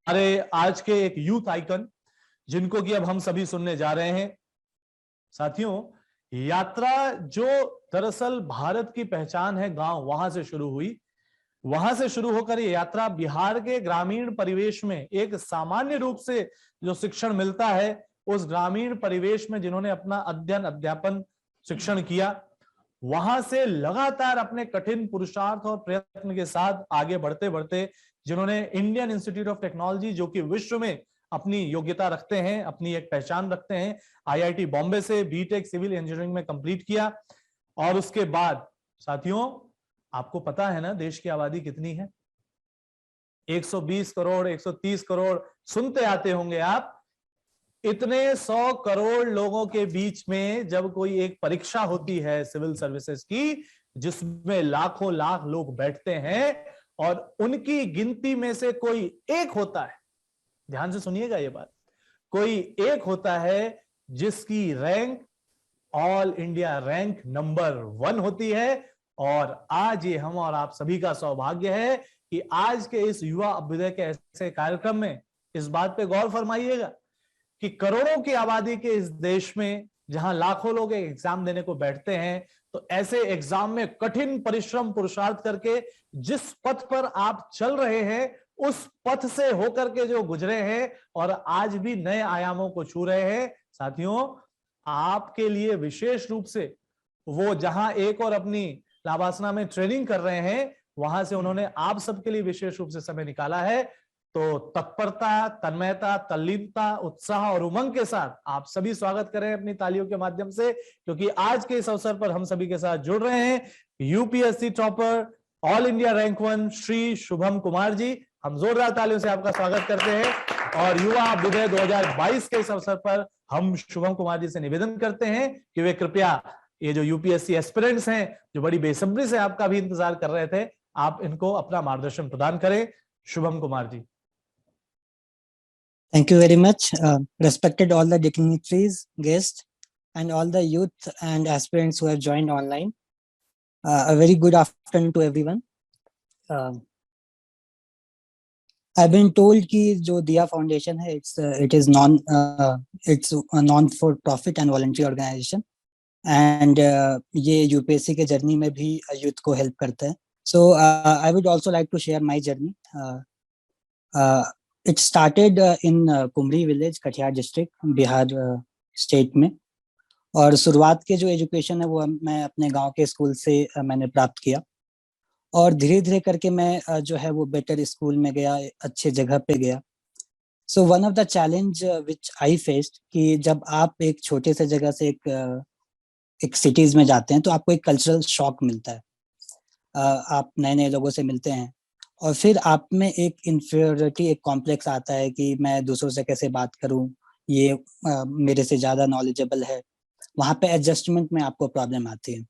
हमारे आज के एक यूथ आइकन जिनको कि अब हम सभी सुनने जा रहे हैं। साथियों, यात्रा जो दरअसल भारत की पहचान है, गांव वहां से शुरू हुई। वहां से शुरू होकर ये यात्रा बिहार के ग्रामीण परिवेश में एक सामान्य रूप से जो शिक्षण मिलता है, उस ग्रामीण परिवेश में जिन्होंने अपना अध्ययन अध्यापन शिक्षण किया, वहां से लगातार अपने कठिन पुरुषार्थ और प्रयत्न के साथ आगे बढ़ते बढ़ते जिन्होंने इंडियन इंस्टीट्यूट ऑफ टेक्नोलॉजी, जो कि विश्व में अपनी योग्यता रखते हैं, अपनी एक पहचान रखते हैं, आईआईटी बॉम्बे से बीटेक सिविल इंजीनियरिंग में कंप्लीट किया। और उसके बाद साथियों, आपको पता है ना देश की आबादी कितनी है? 120 करोड़, 130 करोड़ सुनते आते होंगे आप। इतने 100 करोड़ लोगों के बीच में जब कोई एक परीक्षा होती है सिविल सर्विसेज की, जिसमें लाखों लाख लोग बैठते हैं और उनकी गिनती में से कोई एक होता है, ध्यान से सुनिएगा ये बात, कोई एक होता है जिसकी rank all India rank number 1 होती है। और आज ये हम और आप सभी का सौभाग्य है कि आज के इस युवा अभ्युदय के ऐसे कार्यक्रम में इस बात पे गौर फरमाइएगा कि करोड़ों की आबादी के इस देश में जहां लाखों लोग एक एग्जाम देने को बैठते हैं, तो ऐसे एग्जाम में कठिन परिश्रम पुरुषार्थ करके जिस पथ पर आप चल रहे हैं, उस पथ से होकर के जो गुजरे हैं और आज भी नए आयामों को छू रहे हैं, साथियों, आपके लिए विशेष रूप से वो जहां एक और अपनी लावासना में ट्रेनिंग कर रहे हैं, वहां से उन्होंने आप सबके लिए विशेष रूप से समय निकाला है। तो तत्परता, तन्मयता, तल्लीनता, उत्साह और उमंग के साथ आप सभी स्वागत करें अपनी तालियों के माध्यम से, क्योंकि आज के इस अवसर पर हम सभी के साथ जुड़ रहे हैं UPSC topper, all India rank 1 Shri Shubham Kumar ji. हम जोरदार तालियों से आपका स्वागत करते हैं। और युवा अभ्युदय 2022 के इस अवसर पर हम शुभम कुमार जी से निवेदन करते हैं कि वे कृपया ये जो यूपीएससी एस्पिरेंट्स हैं, जो बड़ी बेसब्री से आपका भी इंतजार कर रहे थे, आप इनको अपना मार्गदर्शन प्रदान करें। शुभम कुमार जी। Thank you very much. Respected all the dignitaries, guests, and all the youth and aspirants who have joined online. A very good afternoon to everyone. I've been told कि जो दिया फाउंडेशन है, it's a non for profit and voluntary organization, and ये UPSC के journey में भी youth को help करता है. So I would also like to share my journey. It started in Kumri village, Katihar district, Bihar state में. और शुरुआत के जो एजुकेशन है वो मैं अपने गांव के स्कूल से मैंने प्राप्त किया. और धीरे धीरे करके मैं जो है वो बेटर स्कूल में गया, अच्छे जगह पे गया. So one of the challenge which I faced कि जब आप एक छोटे से जगह से एक सिटीज में जाते हैं तो आपको एक कल्चरल शॉक मिलता है. आप नए नए लोगों से मिलते हैं और फिर आप में एक इन्फीरियरिटी, एक कॉम्प्लेक्स आता है कि मैं दूसरों से कैसे बात करूं, ये मेरे से ज्यादा नॉलेजेबल है. वहां पे एडजस्टमेंट में आपको प्रॉब्लम आती है.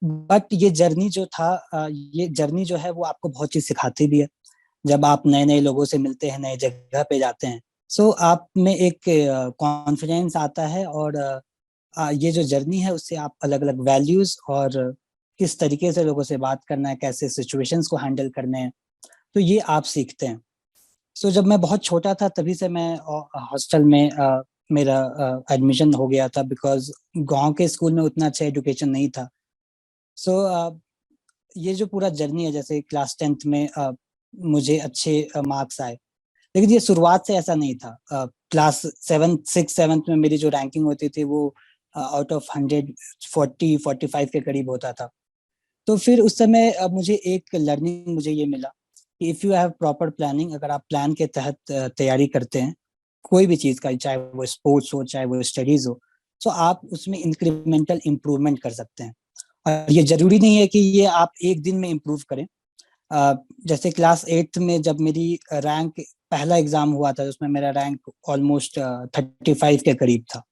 बट ये जर्नी जो था, ये जर्नी जो है वो आपको बहुत चीज सिखाती भी है. जब आप नए नए लोगों से मिलते हैं, नए जगह पे जाते हैं, सो आप में एक कॉन्फिडेंस आता है. और ये जो जर्नी है उससे आप अलग अलग वैल्यूज और किस तरीके से लोगों से बात करना है, कैसे सिचुएशंस को हैंडल करने हैं, तो ये आप सीखते हैं. सो जब मैं बहुत छोटा था तभी से मैं हॉस्टल में मेरा एडमिशन हो गया था, बिकॉज गांव के स्कूल में उतना अच्छा एजुकेशन नहीं था. सो ये जो पूरा जर्नी है, जैसे क्लास 10th में मुझे अच्छे मार्क्स आए, लेकिन ये शुरुआत से ऐसा नहीं था. क्लास 6th-7th में मेरी जो रैंकिंग होती थी वो आउट ऑफ 140-45 के करीब होता था. तो फिर उस समय मुझे एक लर्निंग मुझे ये मिला कि if you have proper planning, अगर आप प्लान के तहत तैयारी करते हैं कोई भी चीज़ का, चाहे वो स्पोर्ट्स हो, चाहे वो स्टडीज़ हो, तो आप उसमें इंक्रीमेंटल इम्प्रूवमेंट कर सकते हैं. और ये जरूरी नहीं है कि ये आप एक दिन में इम्प्रूव करें. जैसे क्लास 8th में जब मेरी रैंक, पहला एग्जाम हुआ था उसमें मेरा रैंक ऑलमोस्ट 35 के करीब था.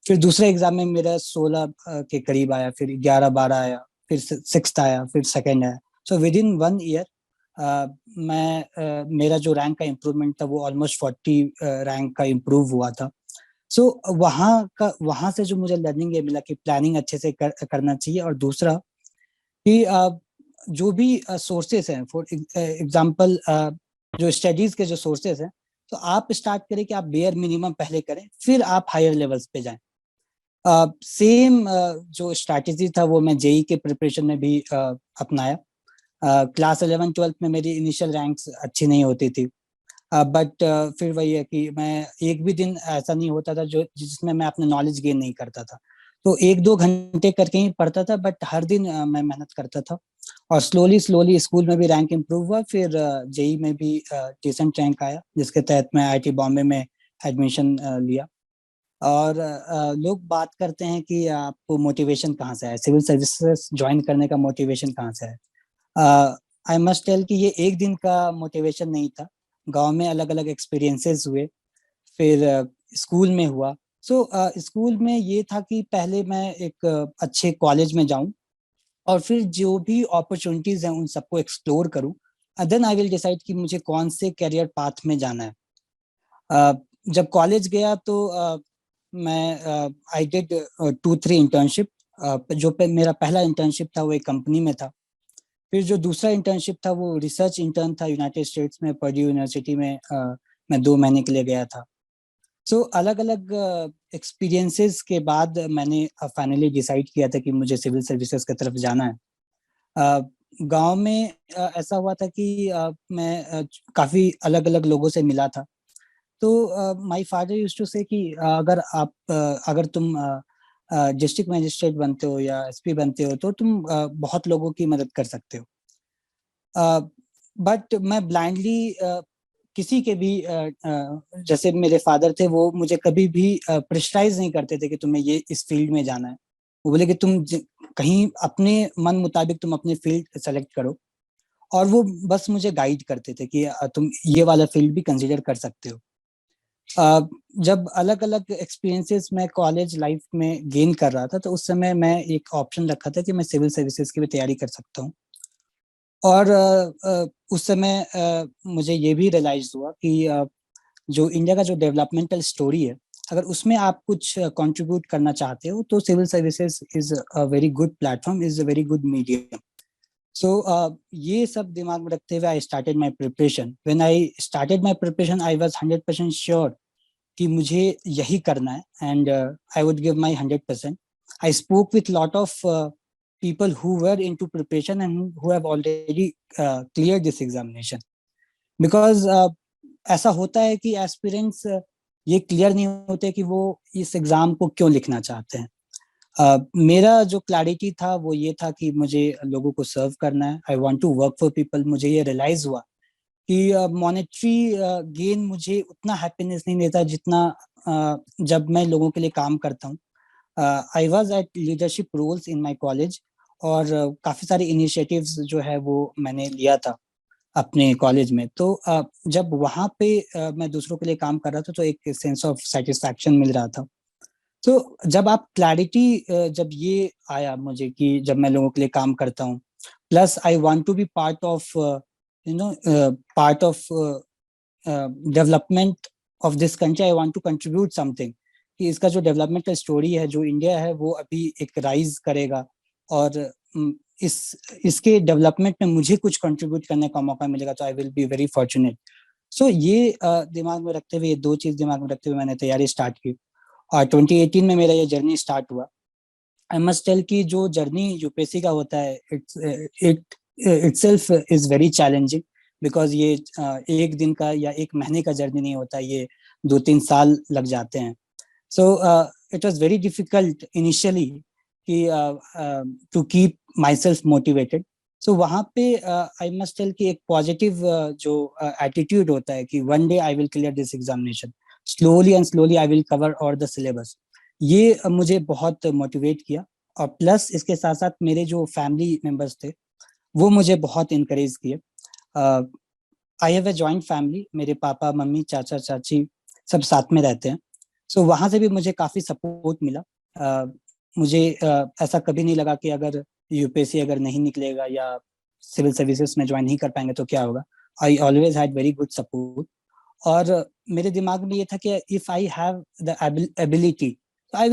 फिर दूसरे एग्जाम में मेरा 16 के करीब आया, फिर 11-12 आया, फिर 6th आया, फिर 2nd आया. सो विद इन 1 ईयर मेरा जो रैंक का इम्प्रूवमेंट था वो ऑलमोस्ट 40 रैंक का इम्प्रूव हुआ था. सो वहाँ से जो मुझे लर्निंग ये मिला कि प्लानिंग अच्छे से करना चाहिए. और दूसरा कि जो भी सोर्सेस हैं, फॉर एग्जांपल जो स्टडीज के जो सोर्सेज हैं, तो आप स्टार्ट करें कि आप बेयर मिनिमम पहले करें, फिर आप हायर लेवल्स पे जाएं। सेम जो स्ट्रैटेजी था वो मैं जेई के प्रिपरेशन में भी अपनाया। क्लास 11-12 में मेरी इनिशियल रैंक्स अच्छी नहीं होती थी, बट फिर वही है कि मैं एक भी दिन ऐसा नहीं होता था जो जिसमें मैं अपना नॉलेज गेन नहीं करता था। तो 1-2 घंटे करके ही पढ़ता था, बट हर दिन मैं मेहनत करता था, और स्लोली स्लोली स्कूल में भी रैंक इम्प्रूव हुआ, फिर जेई में भी डिसेंट रैंक आया, जिसके तहत मैं आईआईटी बॉम्बे में एडमिशन लिया। और लोग बात करते हैं कि आपको मोटिवेशन कहाँ से है, सिविल सर्विसेज ज्वाइन करने का मोटिवेशन कहाँ से है। आई मस्ट टेल कि ये एक दिन का मोटिवेशन नहीं था। गांव में अलग अलग एक्सपीरियंसेस हुए, फिर स्कूल में हुआ। सो स्कूल में ये था कि पहले मैं एक अच्छे कॉलेज में जाऊं, और फिर जो भी अपॉर्चुनिटीज हैं उन सबको एक्सप्लोर करूं, देन आई विल डिसाइड कि मुझे कौन से करियर पाथ में जाना है। जब कॉलेज गया तो मैं आई डिड 2-3 इंटर्नशिप। जो मेरा पहला इंटर्नशिप था वो एक कंपनी में था। फिर जो दूसरा इंटर्नशिप था वो रिसर्च इंटर्न था, यूनाइटेड स्टेट्स में पर्ड्यू यूनिवर्सिटी में। मैं 2 महीने के लिए गया था। सो अलग अलग एक्सपीरियंसेस के बाद मैंने फाइनली डिसाइड किया था कि मुझे सिविल सर्विसेज की तरफ जाना है। गांव में ऐसा हुआ था कि मैं काफी अलग अलग लोगों से मिला था। तो माय फादर यूज्ड टू से कि अगर तुम डिस्ट्रिक्ट मजिस्ट्रेट बनते हो या एसपी बनते हो तो तुम बहुत लोगों की मदद कर सकते हो। बट मैं ब्लाइंडली किसी के भी जैसे मेरे फादर थे, वो मुझे कभी भी प्रेशराइज नहीं करते थे कि तुम्हें ये इस फील्ड में जाना है। वो बोले कि कहीं अपने मन मुताबिक तुम अपने फील्ड सेलेक्ट करो, और वो बस मुझे गाइड करते थे कि तुम ये वाला फील्ड भी कंसिडर कर सकते हो। जब अलग अलग एक्सपीरियंसेस मैं कॉलेज लाइफ में गेन कर रहा था, तो उस समय मैं एक ऑप्शन रखा था कि मैं सिविल सर्विसेज की भी तैयारी कर सकता हूँ। और उस समय मुझे ये भी रियलाइज हुआ कि जो इंडिया का जो डेवलपमेंटल स्टोरी है, अगर उसमें आप कुछ कंट्रीब्यूट करना चाहते हो तो civil services is a very good platform, is a very good medium. So ये सब दिमाग में रखते हुए I started my preparation. When I started my preparation I was 100% sure कि मुझे यही करना है, and I would give my 100%। I spoke with lot of people who were into preparation and who have already cleared this examination, because ऐसा होता है कि aspirants ये क्लियर नहीं होते कि वो इस एग्जाम को क्यों लिखना चाहते हैं। मेरा जो क्लैरिटी था वो ये था कि मुझे लोगों को सर्व करना है, I want to work for people. मुझे ये रियलाइज हुआ कि मॉनेटरी गेन मुझे उतना हैप्पीनेस नहीं देता जितना जब मैं लोगों के लिए काम करता हूँ। I was at leadership roles in my college, और काफी सारे इनिशिएटिव्स जो है वो मैंने लिया था अपने कॉलेज में। तो जब वहाँ पे मैं दूसरों के लिए काम कर रहा था तो एक सेंस ऑफ सेटिस्फैक्शन मिल रहा था। तो जब आप क्लैरिटी जब ये आया मुझे कि जब मैं लोगों के लिए काम करता हूँ, plus I want to be part of part of development of this country, I want to contribute something, कि इसका जो डेवलपमेंटल स्टोरी है, जो इंडिया है, वो अभी एक राइज करेगा, और इस इसके डेवलपमेंट में मुझे कुछ कंट्रीब्यूट करने का मौका मिलेगा, तो I will be very fortunate. So ये दिमाग में रखते हुए, ये 2 चीज दिमाग में रखते हुए मैंने तैयारी स्टार्ट की, और 2018 में मेरा ये जर्नी स्टार्ट हुआ। आई मस्ट टेल कि जो जर्नी यूपीएससी का होता है, it itself is very challenging, because ये एक दिन का या एक महीने का जर्नी नहीं होता, ये 2-3 साल लग जाते हैं। So it was very difficult initially कि to keep my self motivated. So वहाँ पे आई मस्ट टेल कि एक पॉजिटिव जो एटीट्यूड होता है कि one day I will clear this examination, slowly and slowly I will cover all the syllabus, ये मुझे बहुत मोटिवेट किया। और प्लस इसके साथ साथ मेरे जो फैमिली मेंबर्स थे वो मुझे बहुत इनकरेज किए। I have a joint family, मेरे पापा मम्मी चाचा चाची सब साथ में रहते हैं। सो वहाँ से भी मुझे काफ़ी सपोर्ट मिला। मुझे ऐसा कभी नहीं लगा कि अगर यूपीएससी अगर नहीं निकलेगा या सिविल सर्विसेज में ज्वाइन नहीं कर पाएंगे तो क्या होगा। I always had very good support, और मेरे दिमाग में ये था कि if I have the ability, I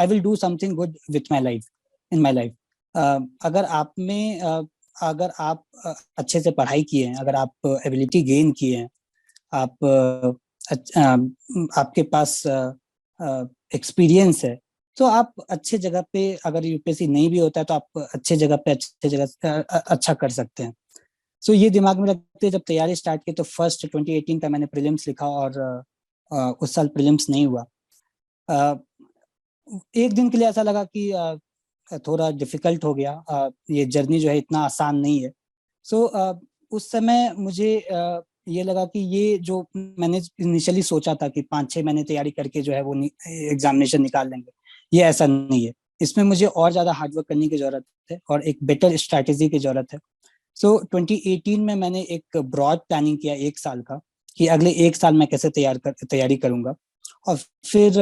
will do something good with my life, in my life. अगर आप में अगर आप अच्छे से पढ़ाई किए हैं, अगर आप एबिलिटी गेन किए हैं, आप आपके पास एक्सपीरियंस है, तो आप अच्छे जगह पे, अगर यूपीएससी नहीं भी होता है तो आप अच्छे जगह पे अच्छे जगह अच्छा कर सकते हैं। सो ये दिमाग में रखते जब तैयारी स्टार्ट की, तो फर्स्ट 2018 का मैंने प्रीलिम्स लिखा और उस साल प्रीलिम्स नहीं हुआ। एक दिन के लिए ऐसा लगा कि थोड़ा डिफिकल्ट हो गया, ये जर्नी जो है इतना आसान नहीं है। सो उस समय मुझे ये लगा कि ये जो मैंने इनिशियली सोचा था कि 5-6 महीने तैयारी करके जो है वो एग्जामिनेशन निकाल लेंगे, ये ऐसा नहीं है। इसमें मुझे और ज्यादा हार्डवर्क करने की जरूरत है और एक बेटर स्ट्रैटेजी की जरूरत है। सो 2018 में मैंने एक ब्रॉड प्लानिंग किया 1 साल का, कि अगले 1 साल मैं कैसे तैयारी करूंगा। और फिर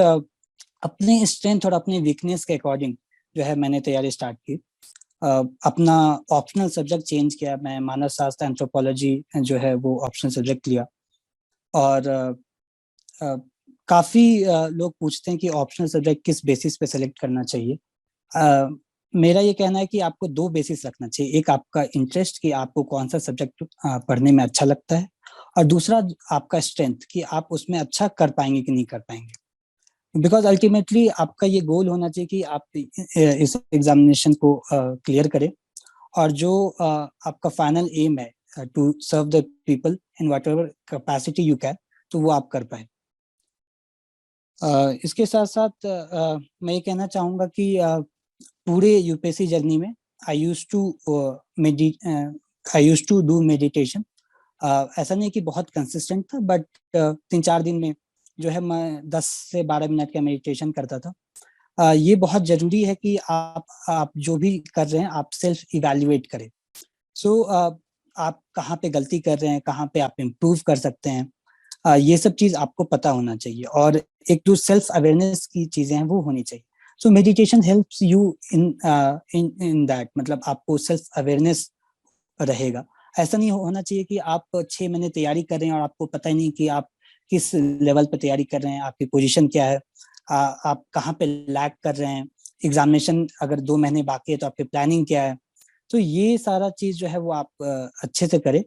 अपने स्ट्रेंथ और अपने वीकनेस के अकॉर्डिंग जो है मैंने तैयारी स्टार्ट की। अपना ऑप्शनल सब्जेक्ट चेंज किया, मैं मानव शास्त्र एंथ्रोपोलॉजी जो है वो ऑप्शनल सब्जेक्ट लिया। और काफी लोग पूछते हैं कि ऑप्शनल सब्जेक्ट किस बेसिस पे सेलेक्ट करना चाहिए। मेरा ये कहना है कि आपको 2 बेसिस रखना चाहिए, एक आपका इंटरेस्ट कि आपको कौन सा सब्जेक्ट पढ़ने में अच्छा लगता है, और दूसरा आपका स्ट्रेंथ कि आप उसमें अच्छा कर पाएंगे कि नहीं कर पाएंगे। बिकॉज अल्टीमेटली आपका ये गोल होना चाहिए कि आप इस एग्जामिनेशन को क्लियर करें, और जो आपका फाइनल एम है to serve the people in whatever capacity you can, तो वो आप कर पाए। इसके साथ साथ मैं ये कहना चाहूंगा कि पूरे यूपीएससी जर्नी में आई यूज टू डू मेडिटेशन। ऐसा नहीं कि बहुत कंसिस्टेंट था, बट 3-4 दिन में जो है मैं 10 से 12 मिनट का मेडिटेशन करता था। ये बहुत जरूरी है कि आप जो भी कर रहे हैं आप सेल्फ इवैल्यूएट करें। सो आप कहाँ पे गलती कर रहे हैं, कहाँ पे आप इम्प्रूव कर सकते हैं, ये सब चीज आपको पता होना चाहिए। और एक जो सेल्फ अवेयरनेस की चीजें हैं वो होनी चाहिए। So meditation helps you in in that, मतलब आपको सेल्फ अवेयरनेस रहेगा। ऐसा नहीं होना चाहिए कि आप 6 महीने तैयारी कर रहे हैं और आपको पता ही नहीं कि आप किस लेवल पर तैयारी कर रहे हैं, आपकी पोजीशन क्या है, आप कहाँ पे लैग कर रहे हैं, एग्जामिनेशन अगर 2 महीने बाकी है तो आपकी प्लानिंग क्या है। तो ये सारा चीज जो है वो आप अच्छे से करें।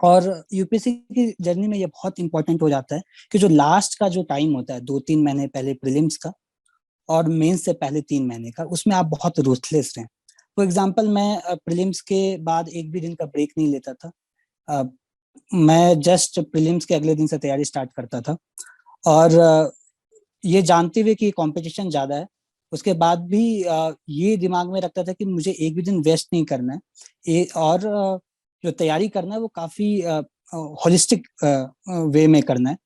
और यूपीएससी की जर्नी में ये बहुत इंपॉर्टेंट हो जाता है कि जो लास्ट का जो टाइम होता है 2-3 महीने पहले प्रीलिम्स का और मेंस से पहले 3 महीने का, उसमें आप बहुत रूथलेस रहें। फॉर एग्जाम्पल, मैं प्रीलिम्स के बाद एक भी दिन का ब्रेक नहीं लेता था। अ, मैं जस्ट प्रीलिम्स के अगले दिन से तैयारी स्टार्ट करता था। और ये जानते हुए कि कंपटीशन ज्यादा है, उसके बाद भी ये दिमाग में रखता था कि मुझे एक भी दिन वेस्ट नहीं करना है। और जो तैयारी करना है वो काफी होलिस्टिक वे में करना है।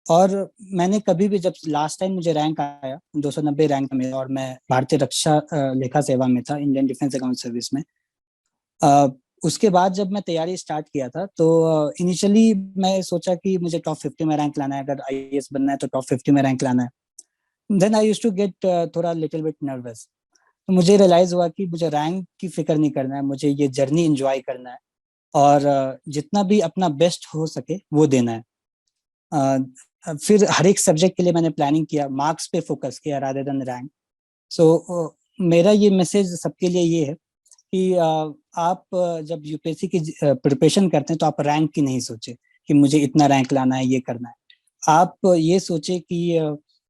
और मैंने कभी भी, जब लास्ट टाइम मुझे रैंक आया 290 रैंक में, और मैं भारतीय रक्षा लेखा सेवा में था, इंडियन डिफेंस अकाउंट सर्विस में। उसके बाद जब मैं तैयारी स्टार्ट किया था तो इनिशियली मैं सोचा कि मुझे टॉप 50 में रैंक लाना है, अगर आईएएस बनना है तो टॉप 50 में रैंक लाना है। Then I used to get थोड़ा लिटिल बिट नर्वस। तो मुझे रियलाइज हुआ कि मुझे रैंक की फिक्र नहीं करना है, मुझे ये जर्नी एंजॉय करना है, और जितना भी अपना बेस्ट हो सके वो देना है। फिर हर एक सब्जेक्ट के लिए मैंने प्लानिंग किया, मार्क्स पे फोकस किया रादर देन रैंक। सो मेरा ये मैसेज सबके लिए ये है कि आप जब यूपीएससी की प्रिपरेशन करते हैं तो आप रैंक की नहीं सोचे कि मुझे इतना रैंक लाना है, ये करना है। आप ये सोचे कि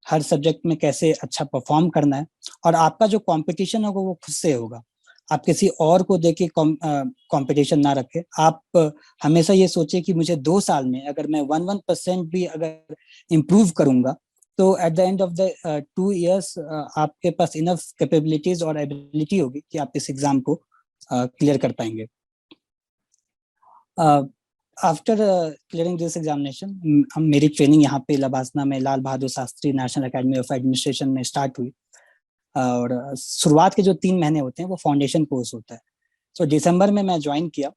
हर सब्जेक्ट में कैसे अच्छा परफॉर्म करना है, और आपका जो कंपटीशन होगा वो खुद से होगा। आप किसी और को देके कंपटीशन ना रखें। आप हमेशा ये सोचे कि मुझे 2 साल में अगर मैं 1% भी अगर इम्प्रूव करूंगा, तो at the end of the 2 years आपके पास इनफ कैपेबिलिटीज और एबिलिटी होगी कि आप इस एग्जाम को क्लियर कर पाएंगे। आफ्टर क्लियरिंग दिस एग्जामिनेशन, मेरी ट्रेनिंग यहाँ पे लबासना में Lal Bahadur Shastri National Academy of Administration में स्टार्ट हुई। और शुरुआत के जो 3 महीने होते हैं वो फाउंडेशन कोर्स होता है। तो दिसंबर में मैं ज्वाइन किया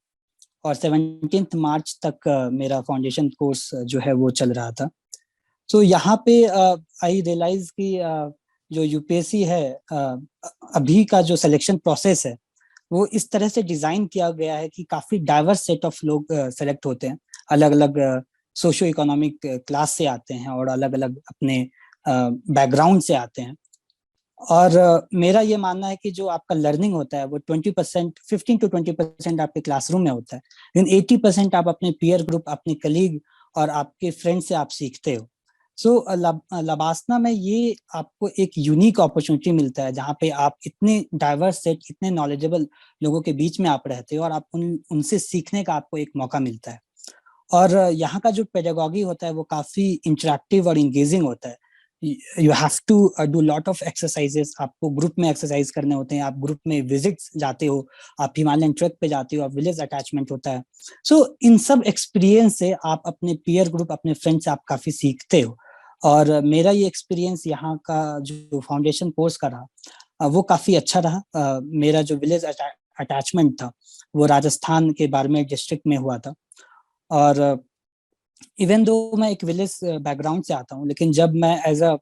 और 17 मार्च तक मेरा फाउंडेशन कोर्स जो है वो चल रहा था। तो यहाँ पे आई रियलाइज कि जो यूपीएससी है, अभी का जो सिलेक्शन प्रोसेस है वो इस तरह से डिजाइन किया गया है कि काफी डाइवर्स सेट ऑफ लोग सेलेक्ट होते हैं। अलग अलग सोशो इकोनॉमिक क्लास से आते हैं और अलग अलग अपने बैकग्राउंड से आते हैं। और मेरा ये मानना है कि जो आपका लर्निंग होता है वो 20%, 15 to 20% आपके क्लासरूम में होता है, लेकिन 80% आप अपने पीयर ग्रुप, अपने कलीग और आपके फ्रेंड से आप सीखते हो। सो लबासना में ये आपको एक यूनिक अपॉर्चुनिटी मिलता है जहाँ पे आप इतने डाइवर्स सेट, इतने नॉलेजेबल लोगों के बीच में आप रहते हो और आप उनसे सीखने का आपको एक मौका मिलता है। और यहाँ का जो पेडागॉजी होता है वो काफी इंटरेक्टिव और इंगेजिंग होता है। You have to do lot of exercises, आपको ग्रुप में एक्सरसाइज करने होते हैं, आप ग्रुप में विजिट्स जाते हो, आप हिमालयन ट्रैक पे जाते हो, आप विलेज अटैचमेंट होता है। सो इन सब एक्सपीरियंस से आप अपने पीयर ग्रुप, अपने फ्रेंड से आप काफी सीखते हो। और मेरा ये एक्सपीरियंस यहाँ का जो फाउंडेशन कोर्स का रहा वो काफी अच्छा रहा। मेरा जो विलेज अटैचमेंट था वो राजस्थान के बाड़मेर डिस्ट्रिक्ट में हुआ था। और इवन दो मैं एक विलेज बैकग्राउंड से आता हूँ, लेकिन जब मैं as a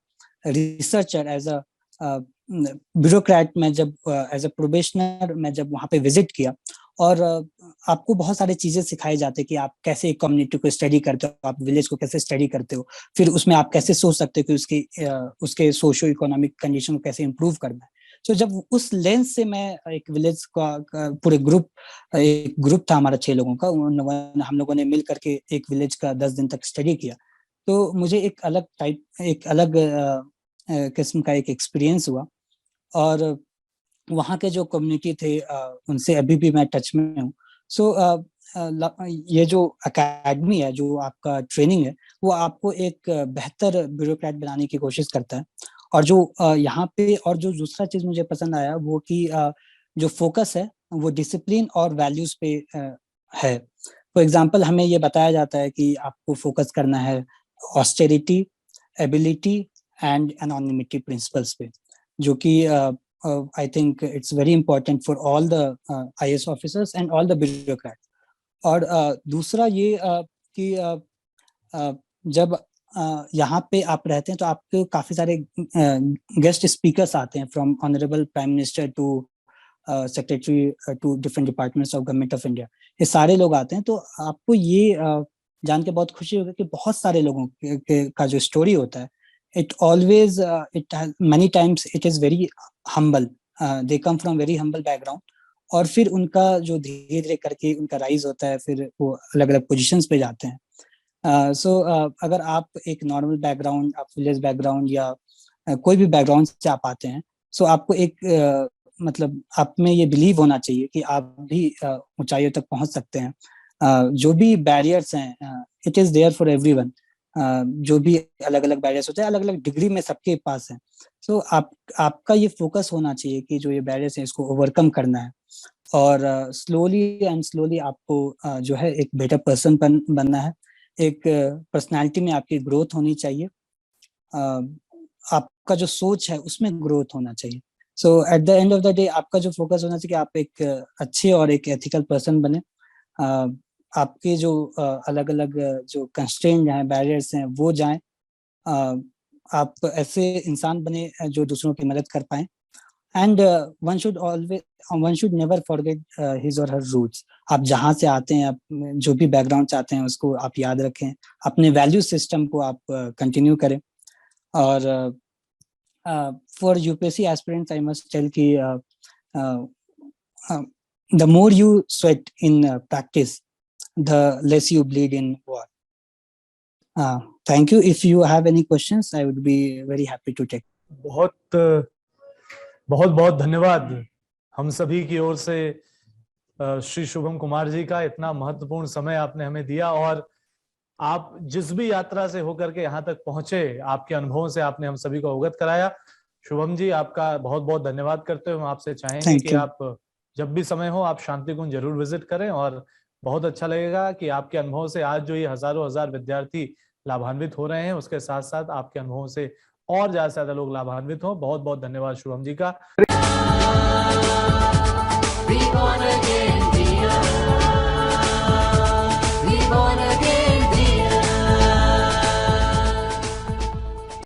researcher, as a bureaucrat, मैं जब एज अ प्रोबेशनर मैं जब वहाँ पे विजिट किया, और आपको बहुत सारी चीजें सिखाई जाती है कि आप कैसे एक कम्युनिटी को स्टडी करते हो, आप विलेज को कैसे स्टडी करते हो, फिर उसमें आप कैसे सोच सकते हो कि उसके सोशियो इकोनॉमिक कंडीशन को कैसे इंप्रूव करना है। तो जब उस लेंस से मैं एक विलेज का पूरे एक ग्रुप था हमारा 6 लोगों का, हम लोगों ने मिल करके एक विलेज का 10 दिन तक स्टडी किया, तो मुझे एक अलग किस्म का एक एक्सपीरियंस हुआ। और वहाँ के जो कम्युनिटी थे उनसे अभी भी मैं टच में हूँ। सो ये जो एकेडमी है, जो आपका ट्रेनिंग है, वो आपको एक बेहतर ब्यूरोक्रेट बनाने की कोशिश करता है। और जो यहाँ पे और जो दूसरा चीज मुझे पसंद आया वो कि जो फोकस है वो डिसिप्लिन और वैल्यूज पे है। फॉर एग्जाम्पल, हमें ये बताया जाता है कि आपको फोकस करना है austerity, ability and anonymity principles पे, जो कि I think it's very important for all the IAS officers and all the bureaucrats. और दूसरा ये कि जब यहाँ पे आप रहते हैं तो आपके काफी सारे गेस्ट स्पीकर्स आते हैं, from honourable prime minister to secretary to different departments of government of India. ये सारे लोग आते हैं, तो आपको ये जान के बहुत खुशी होगी कि बहुत सारे लोगों का जो स्टोरी होता है, it always it has many times it is very humble, they come from very humble background, और फिर उनका जो धीरे धीरे करके उनका राइज होता है, फिर वो अलग अलग पोजीशंस पे जाते हैं। सो अगर आप एक नॉर्मल बैकग्राउंड, आप विलेज बैकग्राउंड या कोई भी बैकग्राउंड से आप आते हैं, सो आपको एक मतलब आप में ये बिलीव होना चाहिए कि आप भी ऊंचाइयों तक पहुंच सकते हैं। जो भी बैरियर्स हैं, it is there for everyone. जो भी अलग अलग बैरियर्स होते हैं, अलग अलग डिग्री में सबके पास है। सो आपका ये फोकस होना चाहिए कि जो ये बैरियर्स है इसको ओवरकम करना है, और स्लोली एंड स्लोली आपको जो है एक बेटर पर्सन बनना है। एक पर्सनालिटी में आपकी ग्रोथ होनी चाहिए, आपका जो सोच है उसमें ग्रोथ होना चाहिए। So at the end of the day आपका जो फोकस होना चाहिए कि आप एक अच्छे और एक एथिकल पर्सन बने। आपके जो अलग अलग जो कंस्ट्रेंट हैं, बैरियर्स हैं, वो जाएं। आप ऐसे इंसान बने जो दूसरों की मदद कर पाए। And one should never forget his और हर रूट्स। आप जहाँ से आते हैं, आप जो भी बैकग्राउंड चाहते हैं उसको आप याद रखें, अपने वैल्यू सिस्टम को आप कंटिन्यू करें। और for UPSC aspirants I must tell कि the more you sweat in practice, the less you bleed in war. Thank you. If you have any questions, I would be very happy to take. बहुत बहुत धन्यवाद हम सभी की ओर से श्री शुभम कुमार जी का। इतना महत्वपूर्ण समय आपने हमें दिया, और आप जिस भी यात्रा से होकर के यहाँ तक पहुंचे, आपके अनुभवों से आपने हम सभी को अवगत कराया। शुभम जी, आपका बहुत बहुत धन्यवाद करते हुए हम आपसे चाहेंगे कि आप जब भी समय हो आप शांति कुंज जरूर विजिट करें, और बहुत अच्छा लगेगा कि आपके अनुभव से आज जो ये हजारों हजार विद्यार्थी लाभान्वित हो रहे हैं, उसके साथ साथ आपके अनुभवों से और ज्यादा से ज्यादा लोग लाभान्वित हों। बहुत बहुत धन्यवाद शुभम जी का।